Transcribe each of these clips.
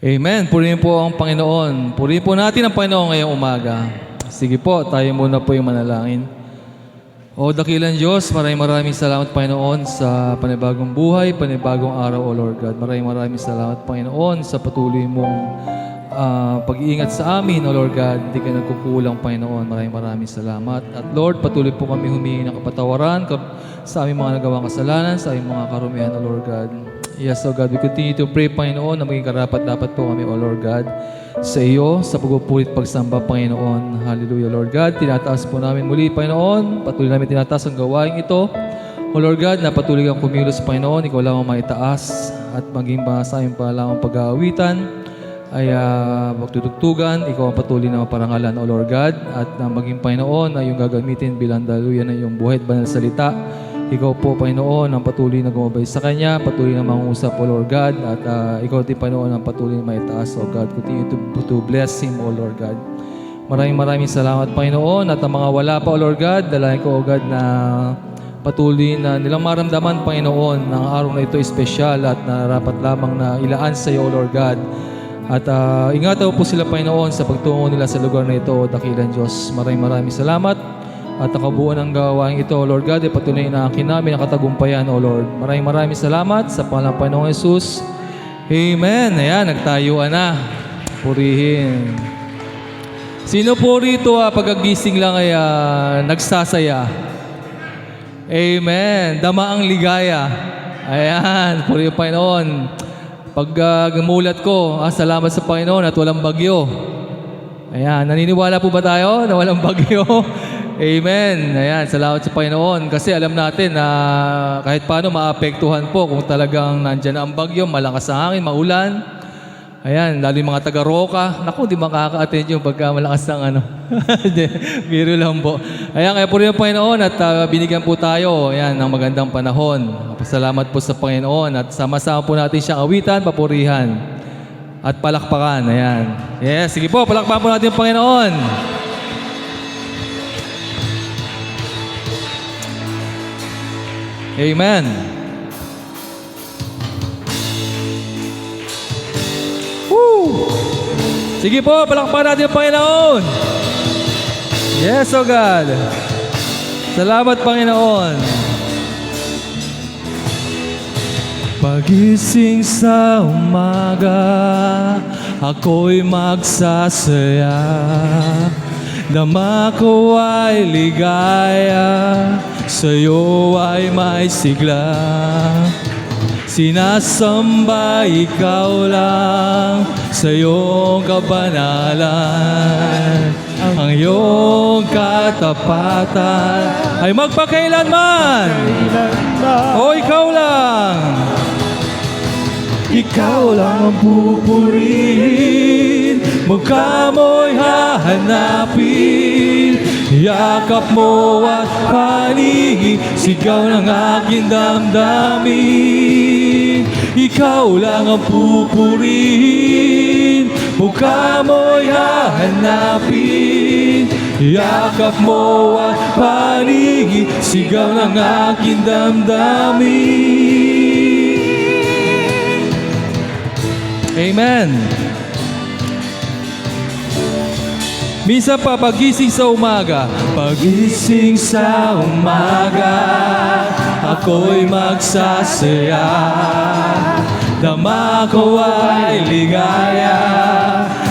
Amen. Purihin po ang Panginoon. Purihin po natin ang Panginoon ngayong umaga. Sige po, tayo muna po yung manalangin. O dakilang Diyos, maraming salamat Panginoon sa panibagong buhay, panibagong araw, O Lord God. Maraming salamat Panginoon sa patuloy mong pag-iingat sa amin, O Lord God. Hindi ka nagkukulang Panginoon. Maraming salamat. At Lord, patuloy po kami humingi ng kapatawaran sa aming mga nagawang kasalanan, sa aming mga karumihan, O Lord God. Yes, O God, we continue to pray, Panginoon, na maging karapat-dapat po kami, O Lord God, sa iyo, sa pagpupulit pagsamba, Panginoon. Hallelujah, Lord God. Tinataas po namin muli, Panginoon. Patuloy namin tinataas ang gawain ito. O Lord God, na patuloy kang kumilos, Panginoon. Ikaw lang ang maitaas at maging sa aming palamang pag-aawitan ay magtutugtugan. Ikaw ang patuloy na maparangalan, O Lord God. At na maging, Panginoon, na yung gagamitin bilang daluyan na yung buhay at banal na salita. Ikaw po, Panginoon, ang patuloy na gumabay sa Kanya, patuloy na mangusap, O Lord God, at Ikaw din, Panginoon, ang patuloy na maitaas, O God. Continue to bless Him, O Lord God. Maraming salamat, Panginoon, at ang mga wala pa, O Lord God, dalangin ko, O God, na patuloy na nilang maramdaman, Panginoon, na ang araw na ito ay espesyal at narapat lamang na ilaan sa iyo, O Lord God. At ingatan po sila, Panginoon, sa pagtungo nila sa lugar na ito, O dakilang Diyos. Maraming salamat. At ang kabuuan ng gawain ito, O Lord God, ay patuloy na akin namin ang katagumpayan, O Lord. Maraming salamat sa pangalan ng Panginoong Jesus. Amen. Ayan, nagtayuan na. Purihin. Sino po rito pagkagising lang ay nagsasaya? Amen. Dama ang ligaya. Ayan, purihin Panginoon. Pag gumulat ko, salamat sa Panginoon at walang bagyo. Ayan, naniniwala po ba tayo na walang bagyo? Amen. Ayan, salamat sa Panginoon. Kasi alam natin na kahit paano maapektuhan po kung talagang nandyan ang bagyo, malakas ang hangin, maulan. Ayan, lalo yung mga taga-Roca. Naku, di makaka-attend yung pagka malakas ng biro lang po. Ayan, kaya po rin ang Panginoon at binigyan po tayo ng magandang panahon. Salamat po sa Panginoon at sama-sama po natin siyang awitan, papurihan at palakpakan. Ayan. Yes, sige po, palakpakan po natin ang Panginoon. Amen. Woo! Sige po, palakpakan natin ang Panginoon. Yes, O God. Salamat, Panginoon. Pagising sa umaga, ako'y magsasaya. Dama ko ay ligaya, sa'yo ay may sigla. Sinasamba ikaw lang, sa iyong kabanalan. Ang iyong katapatan ay magpakailanman. O ikaw lang. Ikaw lang ang pupurihin, mukha mo'y hahanapin. Yakap mo at paningin, sigaw ng aking damdamin. Ikaw lang ang pupurihin, mukha mo'y hahanapin. Yakap mo at paningin, sigaw ng aking damdamin. Amen. Minsan pa, pagising sa umaga, ako'y magsasaya. Dama ko ay ligaya,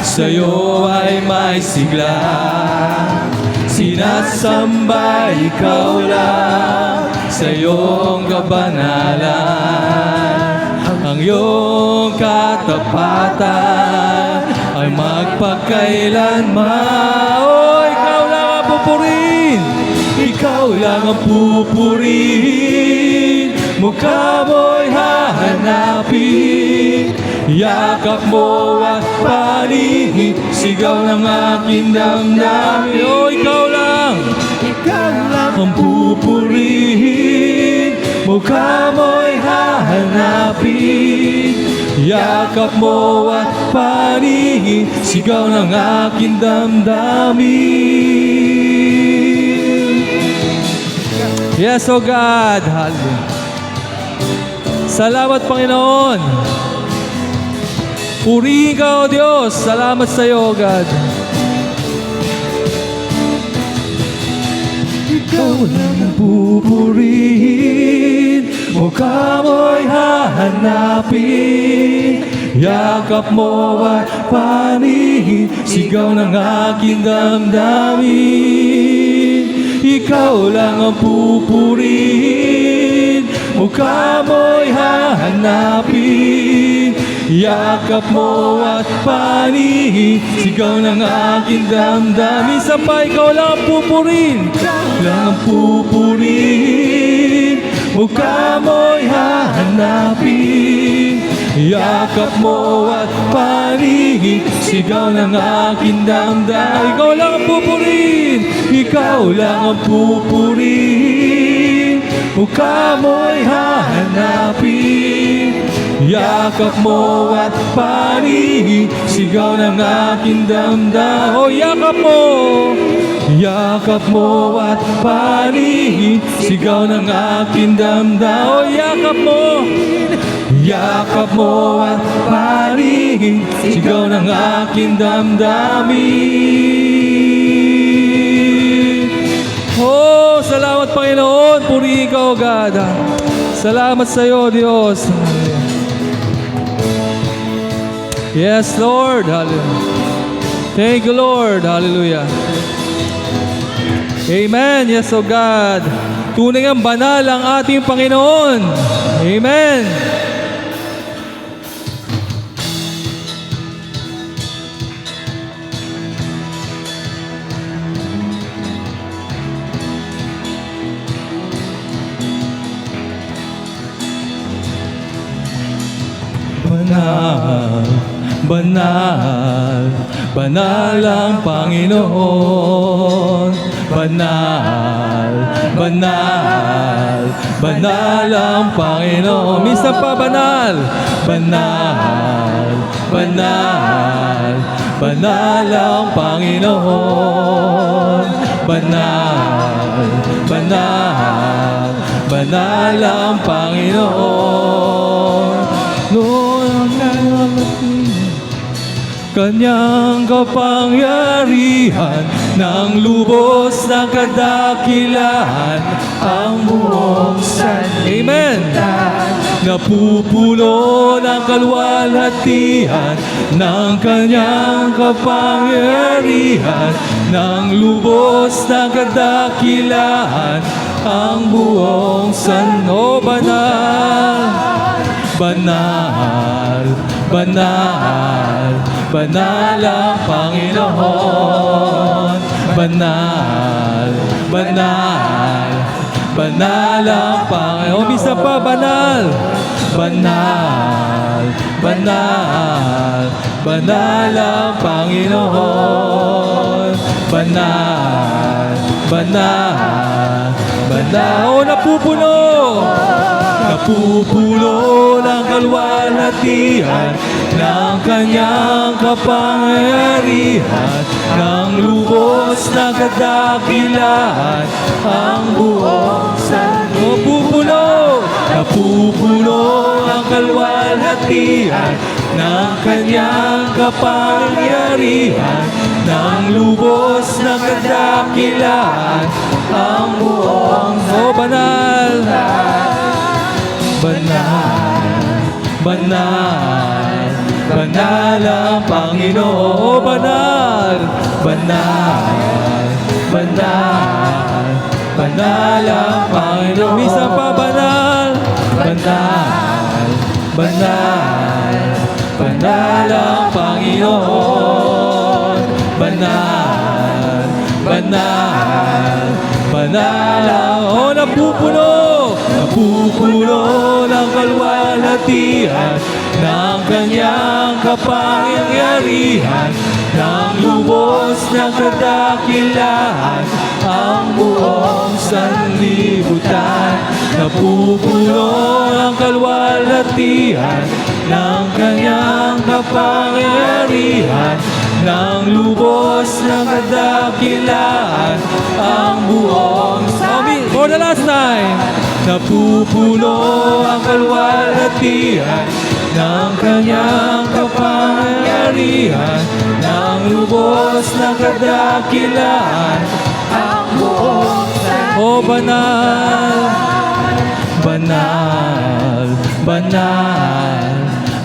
sa'yo ay may sigla. Sinasamba ikaw lang, sa iyong kabanalan. Ang iyong katapatan ay magpakailanman. O ikaw lang ang pupurihin, ikaw lang ang pupurihin. Mukha mo'y hahanapin. Yakap mo at paningin, sigaw ng aking damdamin. O ikaw lang ang pupurihin. Mukha mo'y hahanapin. Yakap mo at paningin, sigaw ng aking damdamin. Yes, O God. Hallelujah. Salamat, Panginoon. Purihin ka, O Diyos. Salamat sa iyo, O God. Ikaw lang ang pupurihin, mukha mo'y hahanapin. Yakap mo at panihin, sigaw ng aking damdamin. Ikaw lang ang pupurihin, mukha mo'y hahanapin. Yakap mo at panihin, sigaw ng aking damdamin. Isa pa, ikaw lang ang pupurihin, lang ang pupurihin, mukha mo'y hahanapin. Yakap mo at panihin, sigaw ng aking damdamin. Ikaw lang ang pupurihin, ikaw lang ang pupurihin, mukha mo'y hahanapin. Yakap mo at panihin, sigaw ng aking damdamin. O yakap mo at panihin, sigaw ng aking damdamin. O yakap mo at panihin, sigaw ng aking damdamin. Oh, salamat Panginoon, purihin ka, O God. Salamat sa iyo, Diyos. Yes, Lord. Hallelujah. Thank you, Lord. Hallelujah. Amen. Yes, O God. Tunay ang banal ang ating Panginoon. Amen. Banal, banal, banal ang Panginoon. Banal, banal, banal ang Panginoon. Minsan pa banal, banal, banal, banal ang Panginoon. Banal, banal, banal ang Panginoon. Noon ang Kanyang kapangyarihan ng lubos na kadakilaan ang buong sanlibutan. Napupuno ng kaluwalhatian ng Kanyang kapangyarihan ng lubos na kadakilaan ang buong banal, banal, banal, banal ang Panginoon. Banal, banal, banal ang Panginoon. Umisa pa, banal, banal, banal, banal ang Panginoon. Banal, banal, banal. O napupuno, napupuno ng kaluwalhatian ng Kanyang kapangyarihan ng lubos na kadakilaan ang buong sanlibutan. Napupuno ang kaluwalhatian ng Kanyang kapangyarihan ng lubos na kadakilaan ang buong banal, banal, banal, banal ang Panginoon. Banal, banal, banal, banal ang Panginoon. Misa pa, banal, banal, banal, banal ang Panginoon. Banal, banal, banal ang napupuno, napupuno ng kaluwalhatian ng Kanyang kapangyarihan ng lubos na kadakilaan ang buong sanlibutan. Napupuno ang kaluwalhatian ng Kanyang kapangyarihan ng lubos na kadakilaan ang buong for the last time. Napupuno ang kaluwalhatian ng Kanyang kapangyarihan lubos na kadakilaan ang buong O banal, banal, banal,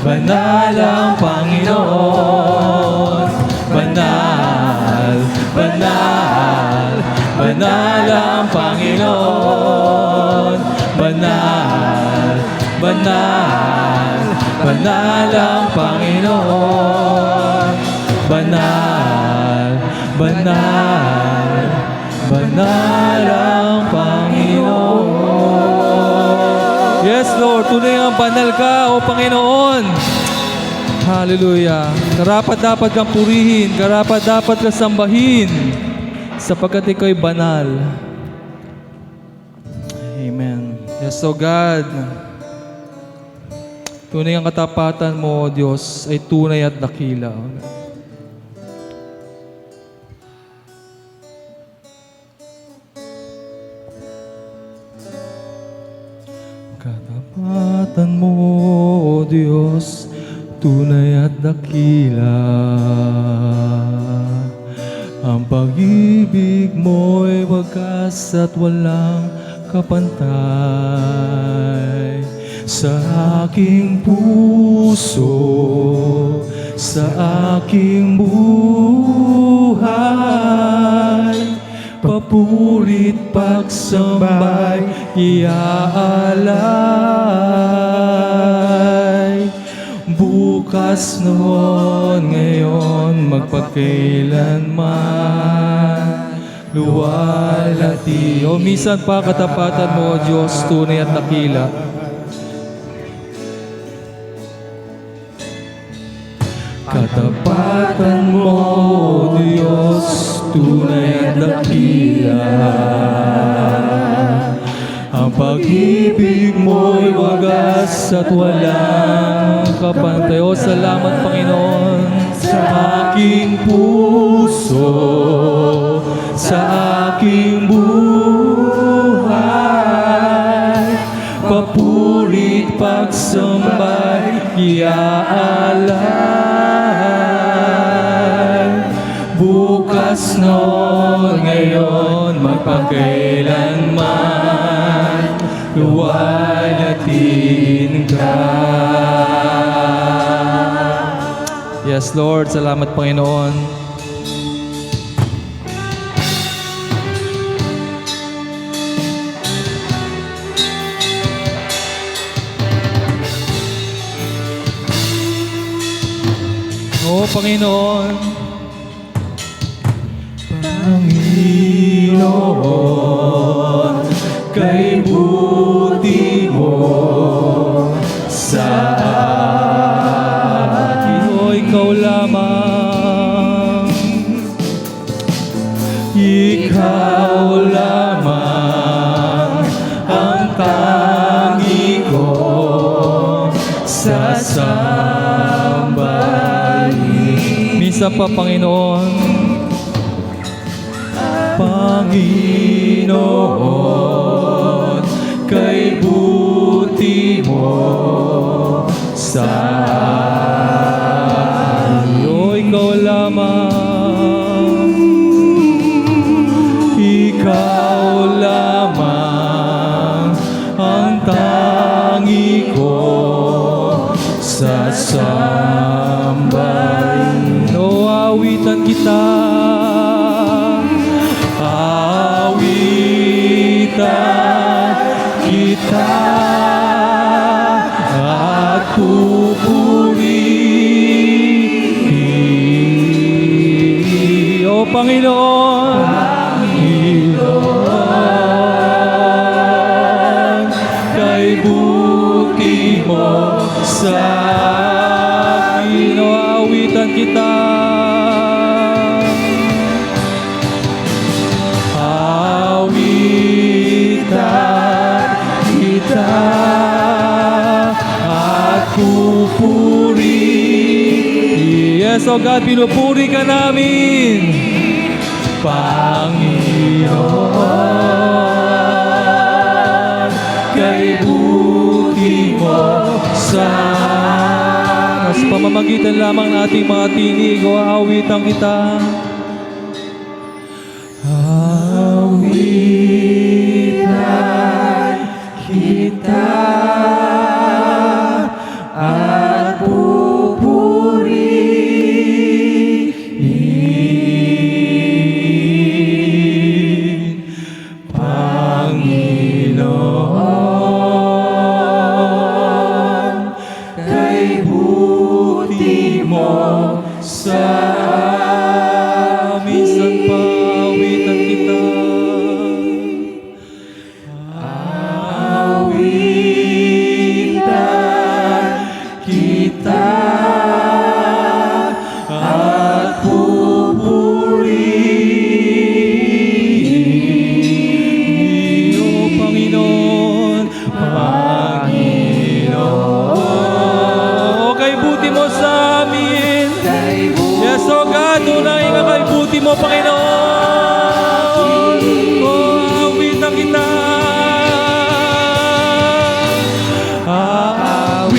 banal ang Panginoon. Banal, banal, banal ang Panginoon. Banal, banal, banal ang Panginoon. Banal, banal, banal ang Panginoon. Yes, Lord. Tunay ang banal ka, O Panginoon. Hallelujah. Karapat-dapat kang purihin. Karapat-dapat kang sambahin. Sapagkat ikaw'y banal. Amen. Yes, O God. Tunay ang katapatan mo, O Diyos, ay tunay at dakila. Katapatan mo, O Diyos, tunay at dakila. Ang pag-ibig mo'y wagas at walang kapantay. Sa aking puso, sa aking buhay, papurit pagsambay, iaalay. Bukas noon, ngayon, magpakailanman, luwalhati. O minsan pa katapatan mo, Diyos, tunay at dakila. Katapatan mo, Diyos, tunay at dakila. Ang pag-ibig mo'y wagas at walang kapantay. O salamat, Panginoon, sa aking puso, sa aking buhay, papurit pagsambay, iaalay. Bukas noon, ngayon, magpakailanman, luwalhatin ka. Yes, Lord. Salamat, Panginoon. O Panginoon, Panginoon, kay buti mo sa akin. O ikaw lamang, ikaw lamang ang tangi ko sasambahin. Misa pa, Panginoon. Panginoon, kay buti mo sa akin. O ikaw lamang, ikaw lamang ang tangi ko sasambahin. O awitan kita, kita at pupurihin. O Panginoon, Panginoon, kay buti mo sa akin. O awitan kita, at pupuri. Yes, O God, pinupuri ka namin, Panginoon, kay buti mo sa akin. pamamagitan lamang ng ating mga tinig o aawitan kita. Awitan kita at pupurihin, Panginoon, kay buti mo sa amin. San paawitan kita. Awitan kita at pupurihin, O Panginoon, Panginoon. O kay buti mo sa amin. Yes, O God, tunay nga kay buti mo, Panginoon. O aawitan kita. Aawitan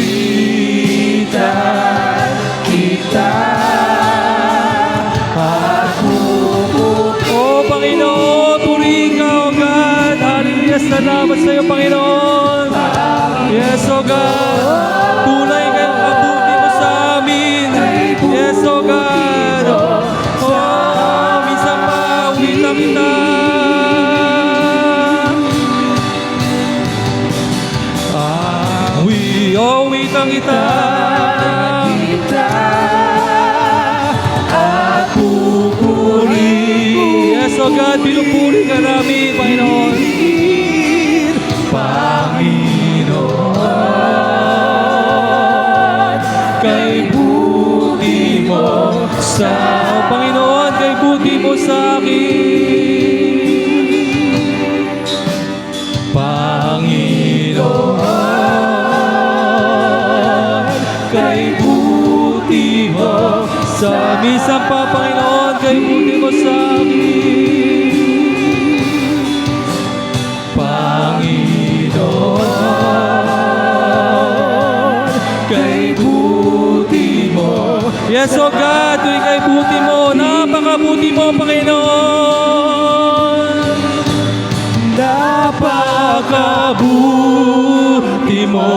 kita at O Panginoon, purihin ka, O God. Hallelujah, salamat sa iyo, Panginoon. Yes, O God, tunay kayong kabuti mo sa amin. Yes, O God. Minsan pa, awitan kita. Awitan kita. At pupuri. Yes, O God, pinupuri ka namin, Panginoon. Panginoon, kay buti mo sa Panginoon, kay buti mo sa akin. Panginoon, kay buti mo sa amin. Sa Panginoon, kay buti mo sa akin. Panginoon, kay buti mo. Yes, O God, tuwing kay buti mo, napakabuti mo, Panginoon. Napakabuti mo,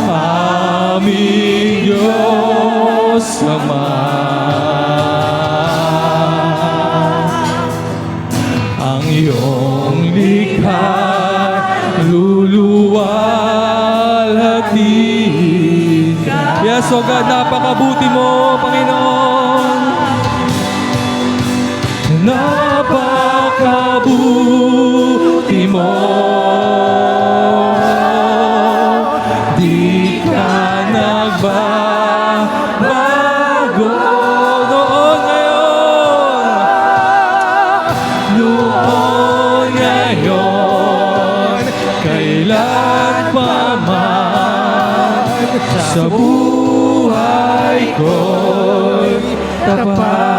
aming Diyos Ama. Ang iyong likha, luluwalhatiin. Yes, O God, napakabuti mo, Panginoon. Napakabuti mo, di ka nagbabago. Noon ngayon, kailan pa man, sa buhay ko'y tapat.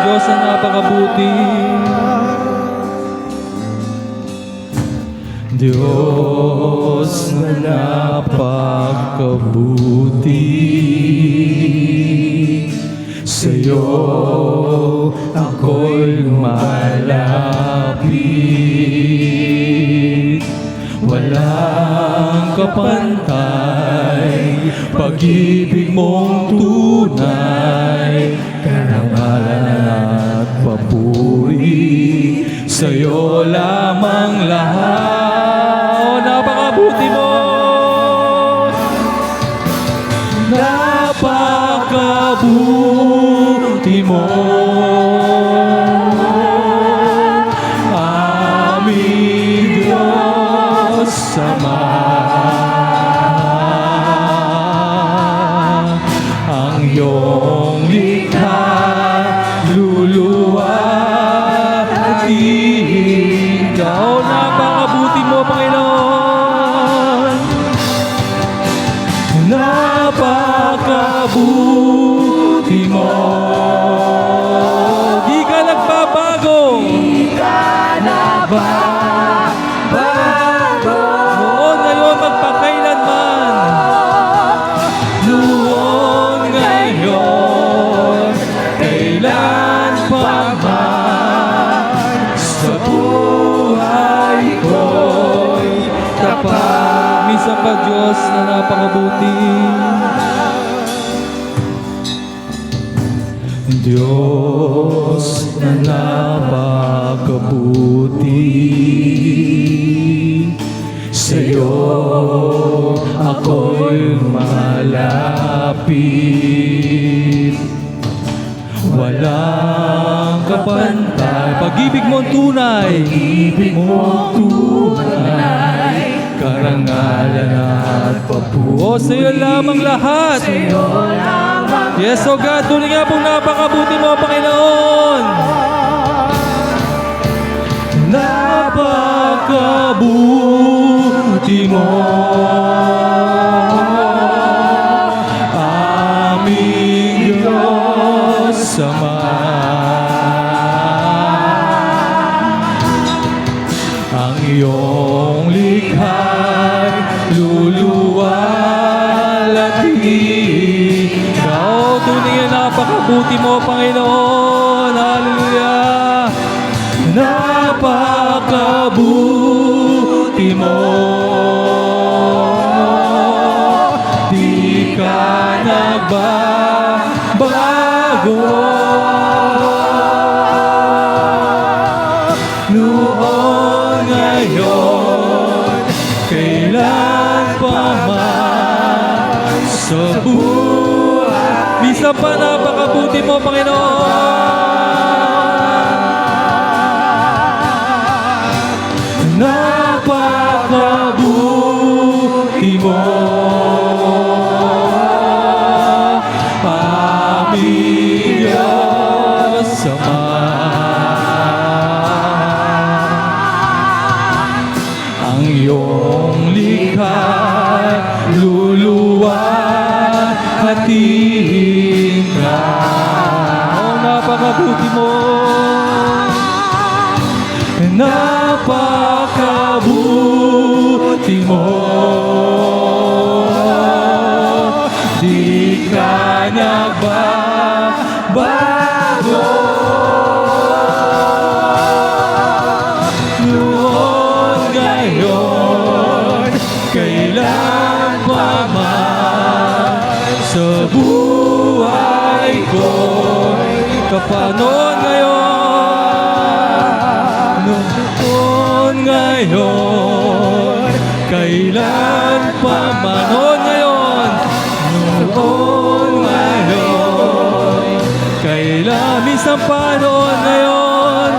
Diyos ang napakabuti. Diyos na napakabuti. Sa'yo ako'y lumalapit. Walang kapantay, pag-ibig mong tunay, karangalan at papuri, sa'yo lamang lahat. Napakabuti mo, napakabuti mo, aming Diyos Ama. Ang iyong likha, luluwalhatiin ka. Napakabuti mo, Panginoon. Napakabuti mo, di ka nagbabago. Di ka nagbabago. Noon, ngayon, magpakailan ka, Diyos na napakabuti. Diyos na napakabuti, sa'yo ako'y malapit. Walang kapantay, pag-ibig mo'ng tunay, pag-ibig mo'ng tunay, karangalan at papuri. Sa'yo lamang lahat. Yes, oh God, tunay nga pong napakabuti mo, Panginoon. Napakabuti mo, aming Diyos Ama. Ang iyong likha'y luluwalhati. Ikaw, tunay nga napakabuti mo, Panginoon. Hallelujah. Napakabuti mo, di ka nagbabago. Noon, ngayon, kailan pa man sa buhay. Minsan pa napakabuti mo, Panginoon. Napakabuti mo, aming Diyos Ama. Ang iyong likha'y luluwalhatiin ka. Oh, napakabuti mo. Napakabuti mo, di ka nagbabago. Noon, ngayon, kailan pa man sa buhay ko. Kapanoon ngayon, noon ngayon, kailan pa man. Noon ngayon, noon ngayon, kailan, minsan pa noon ngayon,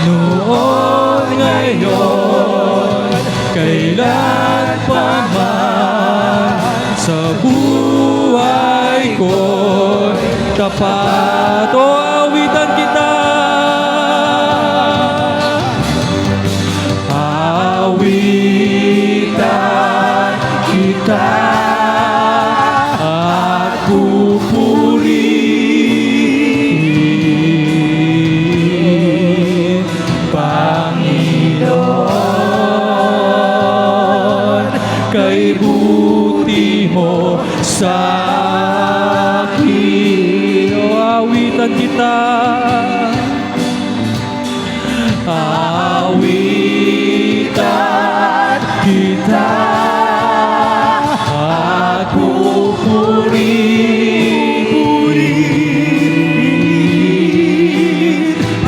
noon ngayon, kailan pa man sa buhay ko. Tapat o awitan kita, awitan kita at pupurihin, Panginoon, kay buti mo sa akin. O awitan kita, awitan kita at pupurihin,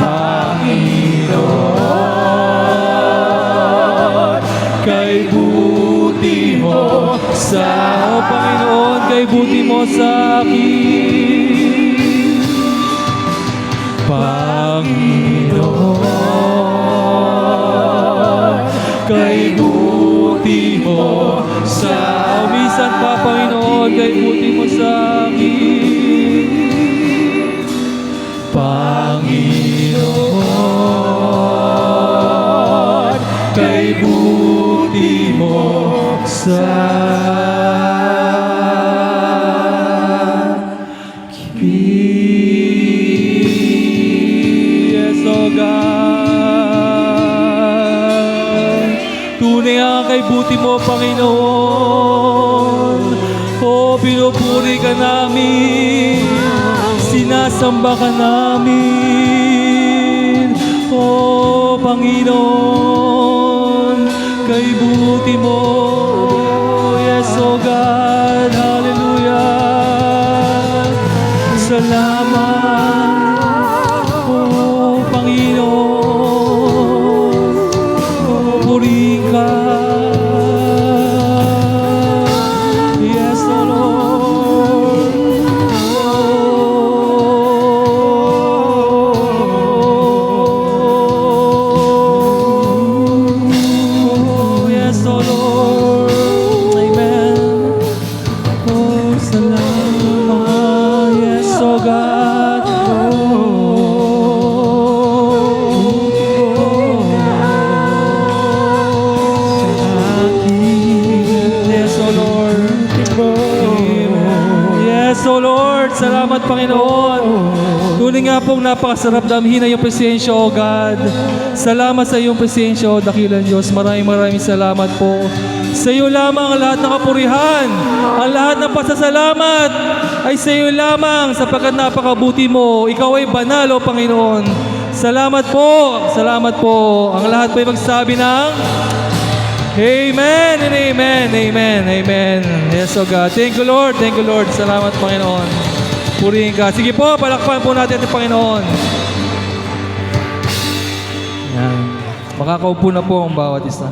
Panginoon, kay buti mo sa, o Panginoon, kay buti mo sa akin, Panginoon, kay buti mo sa, umisan pa, Panginoon, kay buti mo sa akin, Panginoon, kay buti mo sa akin. Yes, oh God, tunay ang kay buti mo, Panginoon. O, pinupuri ka namin, sinasamba ka namin, o Panginoon, kay buti mo. Yes, O God. Hallelujah. Salamat, O Panginoon. Puri ka. Yes, O Lord. Oh, yes, O Lord. Amen. Oh, salamat. Yes, O God. Yes, O Lord. Yes, O Lord. Salamat, Panginoon. Tunay nga pong napakasarap damhin na iyong presensya, O God. Salamat sa iyong presensya, O dakilang Diyos. Maraming salamat po. Sa iyo lamang ang lahat ng kapurihan, ang lahat ng pasasalamat ay sa iyo lamang sapagkat napakabuti mo. Ikaw ay banal, O Panginoon. Salamat po. Salamat po. Ang lahat po ay magsabi ng Amen and amen, amen, amen. Yes, O God. Thank you, Lord. Thank you, Lord. Salamat, Panginoon. Purihin ka. Sige po, palakpan po natin ang Panginoon. Yan. Makakaupo na po ang bawat isa.